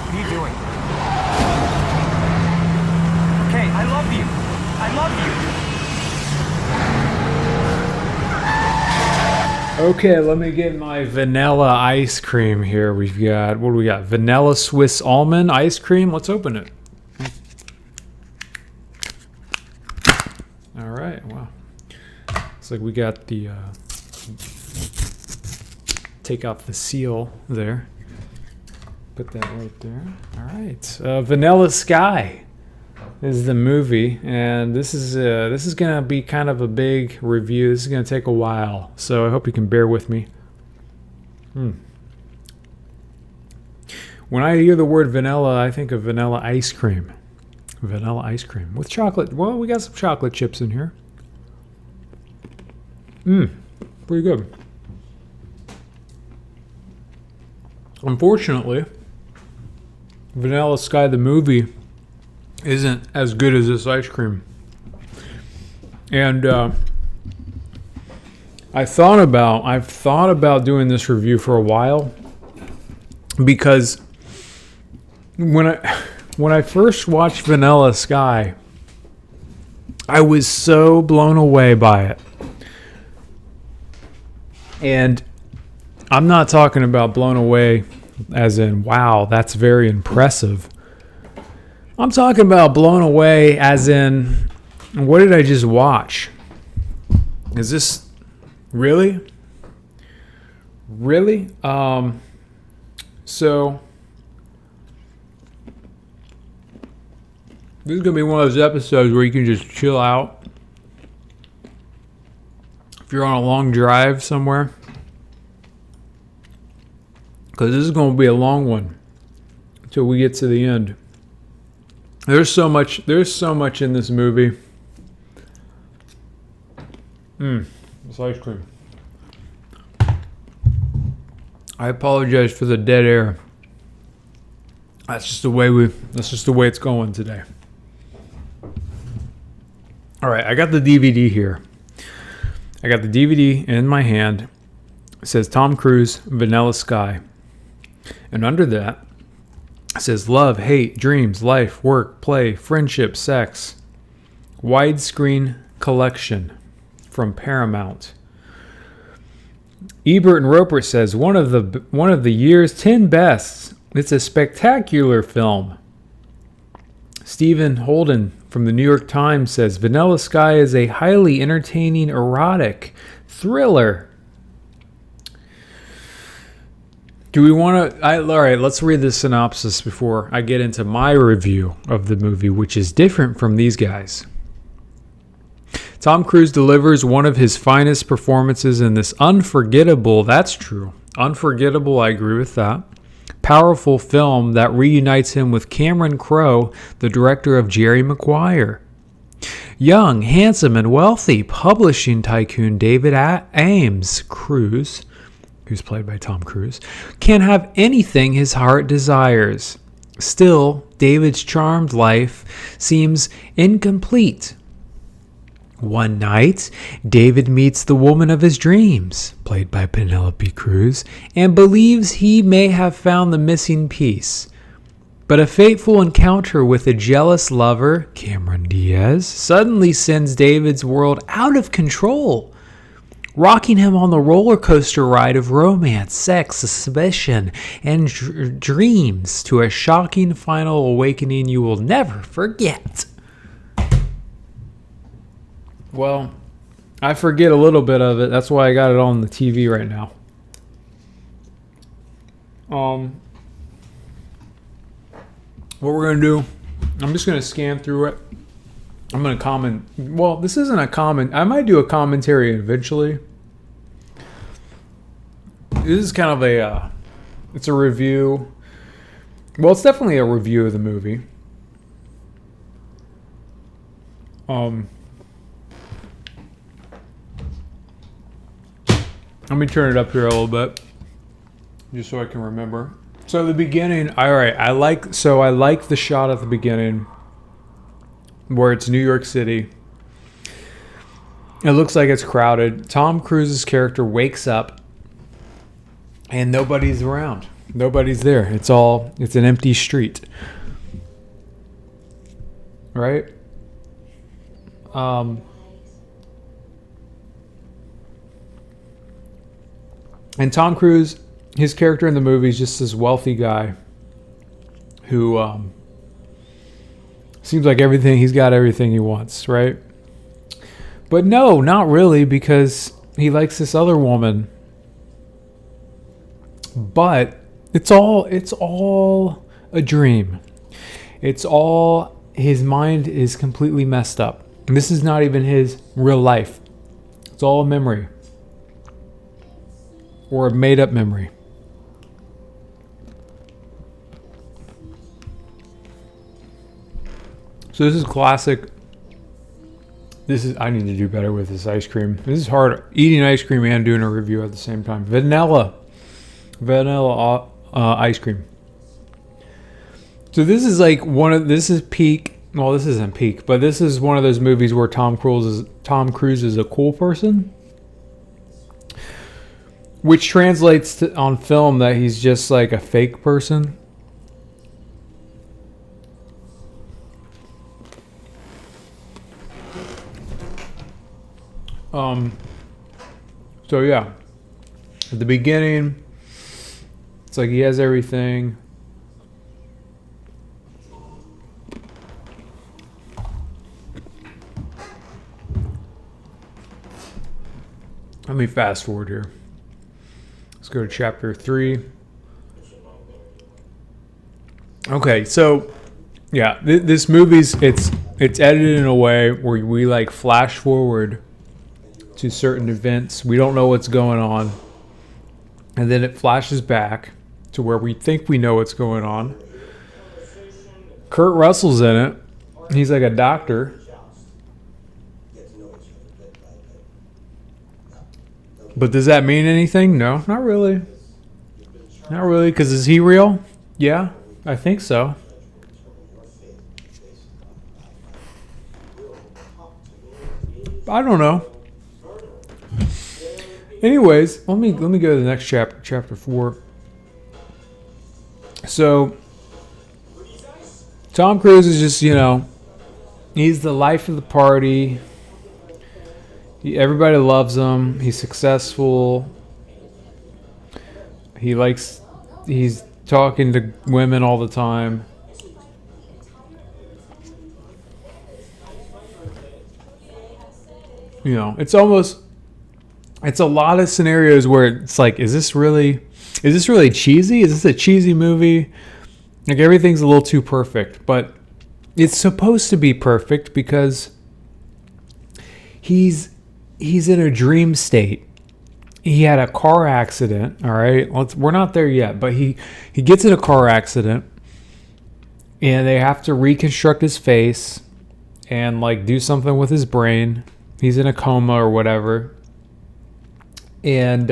What are you doing? Okay, I love you. I love you. Okay, let me get my vanilla ice cream here. We've got, what do we got? Vanilla Swiss almond ice cream. Let's open it. All right, wow. Looks like we got the, take off the seal there. Put that right there. All right. Vanilla Sky is the movie, and this is gonna be kind of a big review. This is gonna take a while, so I hope you can bear with me. When I hear the word vanilla, I think of vanilla ice cream. Vanilla ice cream with chocolate. Well, we got some chocolate chips in here. Pretty good. Unfortunately, Vanilla Sky the movie isn't as good as this ice cream. And I've thought about doing this review for a while, because when I first watched Vanilla Sky, I was so blown away by it. And I'm not talking about blown away as in, wow, that's very impressive. I'm talking about blown away as in, what did I just watch? Is this really? Really? So this is going to be one of those episodes where you can just chill out. If you're on a long drive somewhere. Because this is going to be a long one until we get to the end. There's so much in this movie. This ice cream. I apologize for the dead air. That's just the way it's going today. All right, I got the DVD here. I got the DVD in my hand. It says Tom Cruise, Vanilla Sky. And under that, it says love, hate, dreams, life, work, play, friendship, sex. Widescreen collection from Paramount. Ebert and Roper says one of the year's 10 bests. It's a spectacular film. Stephen Holden from the New York Times says Vanilla Sky is a highly entertaining erotic thriller. Do we want to... all right, let's read the synopsis before I get into my review of the movie, which is different from these guys. Tom Cruise delivers one of his finest performances in this unforgettable... That's true. Unforgettable, I agree with that. Powerful film that reunites him with Cameron Crowe, the director of Jerry Maguire. Young, handsome, and wealthy publishing tycoon David Ames Cruise, who's played by Tom Cruise, can have anything his heart desires. Still, David's charmed life seems incomplete. One night, David meets the woman of his dreams, played by Penelope Cruz, and believes he may have found the missing piece. But a fateful encounter with a jealous lover, Cameron Diaz, suddenly sends David's world out of control, rocking him on the roller coaster ride of romance, sex, suspicion, and dreams to a shocking final awakening you will never forget. Well, I forget a little bit of it. That's why I got it on the TV right now. What we're going to do, I'm just going to scan through it. I'm going to comment. Well, this isn't a comment. I might do a commentary eventually. This is kind of it's a review. Well, it's definitely a review of the movie. Let me turn it up here a little bit, just so I can remember. So the beginning, all right, I like the shot at the beginning where it's New York City. It looks like it's crowded. Tom Cruise's character wakes up and nobody's around. Nobody's there. It's an empty street. Right? And Tom Cruise, his character in the movie is just this wealthy guy who seems like he's got everything he wants, right? But no, not really, because he likes this other woman. But it's all a dream. It's all, his mind is completely messed up. And this is not even his real life. It's all a memory. Or a made up memory. So this is classic. I need to do better with this ice cream. This is hard, eating ice cream and doing a review at the same time. Vanilla ice cream. So this is like this is peak. Well, this isn't peak, but this is one of those movies where Tom Cruise is a cool person, which translates to, on film, that he's just like a fake person. So yeah, at the beginning, it's like he has everything. Let me fast forward here. Let's go to chapter 3. Okay, so yeah, this movie's it's edited in a way where we like flash forward to certain events. We don't know what's going on, and then it flashes back to where we think we know what's going on. Kurt Russell's in it. He's like a doctor. But does that mean anything? No, not really. Not really, because is he real? Yeah, I think so. I don't know. Anyways, let me go to the next chapter, chapter 4. So Tom Cruise is just, he's the life of the party. Everybody loves him. He's successful. He's talking to women all the time. It's a lot of scenarios where it's like, is this really cheesy? Is this a cheesy movie? Like, everything's a little too perfect, but it's supposed to be perfect because he's in a dream state. He had a car accident, all right? We're not there yet, but he gets in a car accident, and they have to reconstruct his face and like do something with his brain. He's in a coma or whatever. And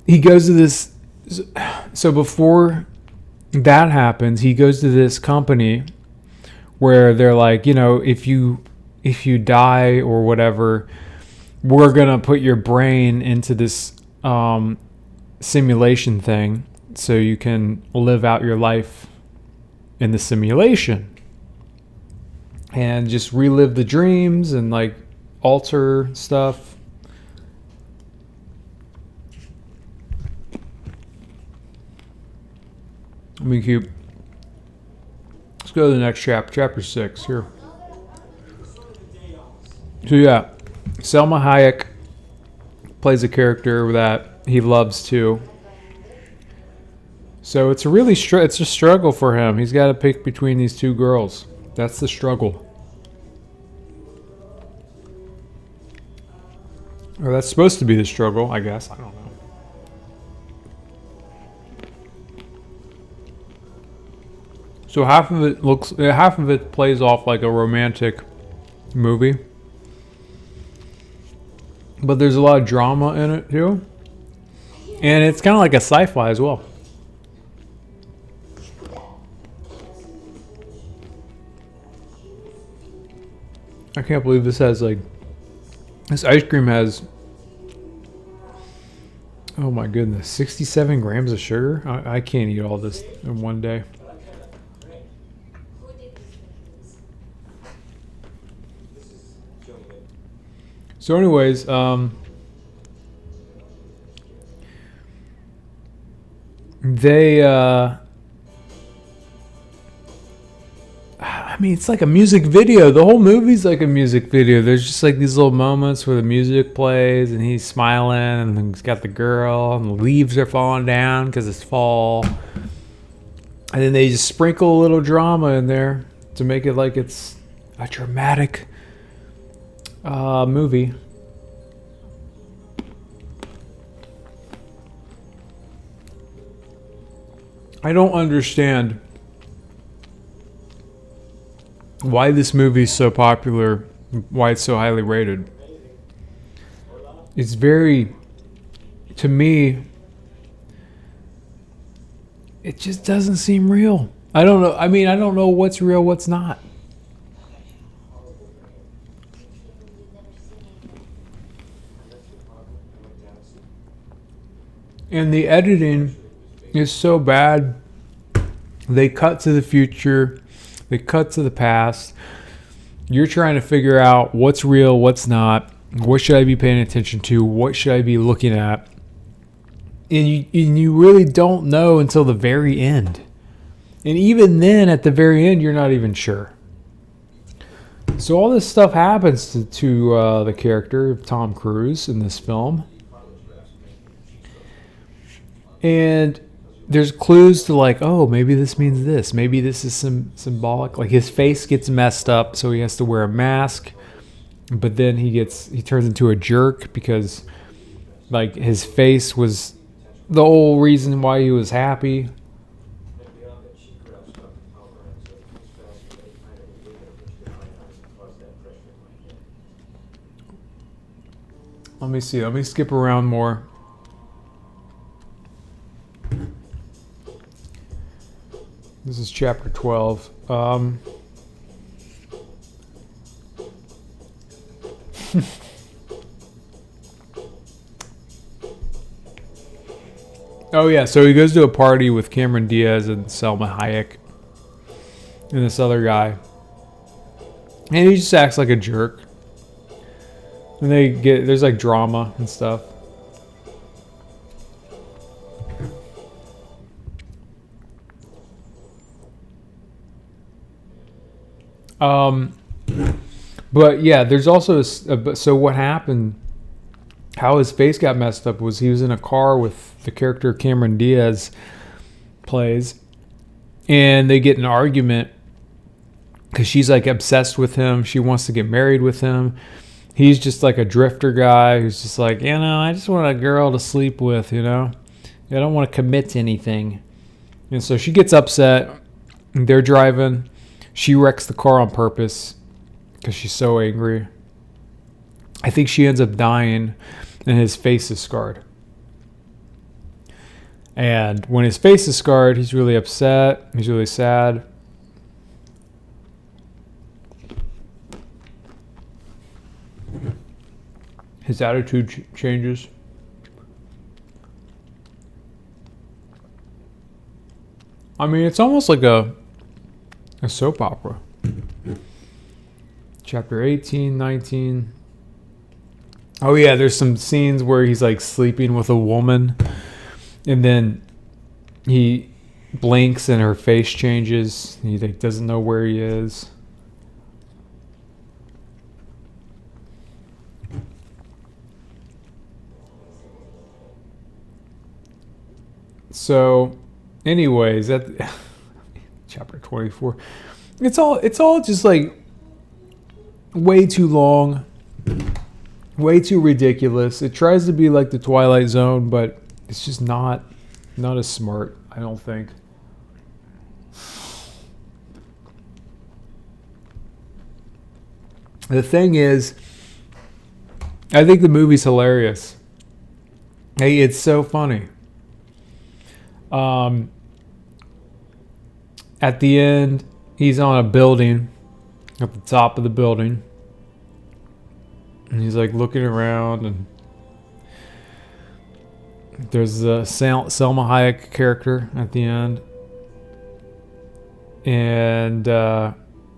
he goes to this. So before that happens, he goes to this company where they're like, if you die or whatever, we're gonna put your brain into this simulation thing so you can live out your life in the simulation and just relive the dreams and like alter stuff. Let's go to the next chapter, chapter 6 here. So yeah, Selma Hayek plays a character that he loves too. So it's it's a struggle for him. He's got to pick between these two girls. That's the struggle. Or that's supposed to be the struggle, I guess. I don't know. So half of it plays off like a romantic movie. But there's a lot of drama in it too. And it's kind of like a sci-fi as well. I can't believe this ice cream has Oh my goodness, 67 grams of sugar? I can't eat all this in one day. So anyways, they I mean, it's like a music video. The whole movie's like a music video. There's just like these little moments where the music plays and he's smiling and then he's got the girl and the leaves are falling down because it's fall. And then they just sprinkle a little drama in there to make it like it's a dramatic movie. I don't understand why this movie is so popular, why it's so highly rated. It's very, to me, it just doesn't seem real. I don't know. I mean, I don't know what's real, what's not. And the editing is so bad. They cut to the future. They cut to the past. You're trying to figure out what's real, what's not. What should I be paying attention to? What should I be looking at? And you really don't know until the very end. And even then, at the very end, you're not even sure. So all this stuff happens to the character of Tom Cruise in this film. And there's clues to like, oh, maybe this means this. Maybe this is some symbolic. Like his face gets messed up, so he has to wear a mask. But then he turns into a jerk because like his face was the whole reason why he was happy. Let me see. Let me skip around more. This is chapter 12. Oh yeah, so he goes to a party with Cameron Diaz and Selma Hayek and this other guy. And he just acts like a jerk. And there's like drama and stuff. But yeah, there's also so what happened, how his face got messed up was he was in a car with the character Cameron Diaz plays, and they get in an argument because she's like obsessed with him. She wants to get married with him. He's just like a drifter guy who's just like, I just want a girl to sleep with, I don't want to commit to anything. And so she gets upset. They're driving. She wrecks the car on purpose because she's so angry. I think she ends up dying and his face is scarred. And when his face is scarred, he's really upset. He's really sad. His attitude changes. I mean, it's almost like a soap opera. Chapter 18, 19. Oh yeah, there's some scenes where he's like sleeping with a woman and then he blinks and her face changes. He like doesn't know where he is. So anyways, that chapter 24. It's all just like way too long, way too ridiculous. It tries to be like the Twilight Zone, but it's just not as smart, I don't think. The thing is, I think the movie's hilarious. Hey, it's so funny. At the end, he's on a building, at the top of the building, and he's like looking around, and There's the Selma Hayek character at the end. And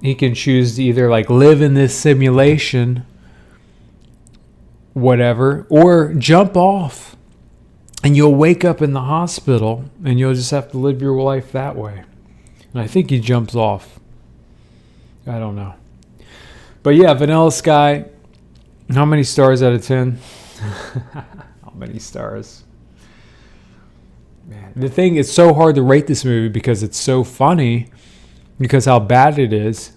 he can choose to either like live in this simulation, whatever, or jump off. And you'll wake up in the hospital and you'll just have to live your life that way. And I think he jumps off. I don't know. But yeah, Vanilla Sky. How many stars out of 10? How many stars? Man, the thing is so hard to rate this movie because it's so funny, because how bad it is.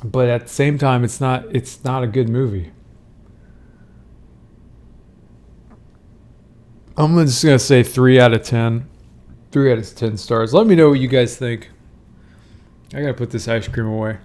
But at the same time, it's not a good movie. I'm just going to say 3 out of 10. 3 out of 10 stars. Let me know what you guys think. I got to put this ice cream away.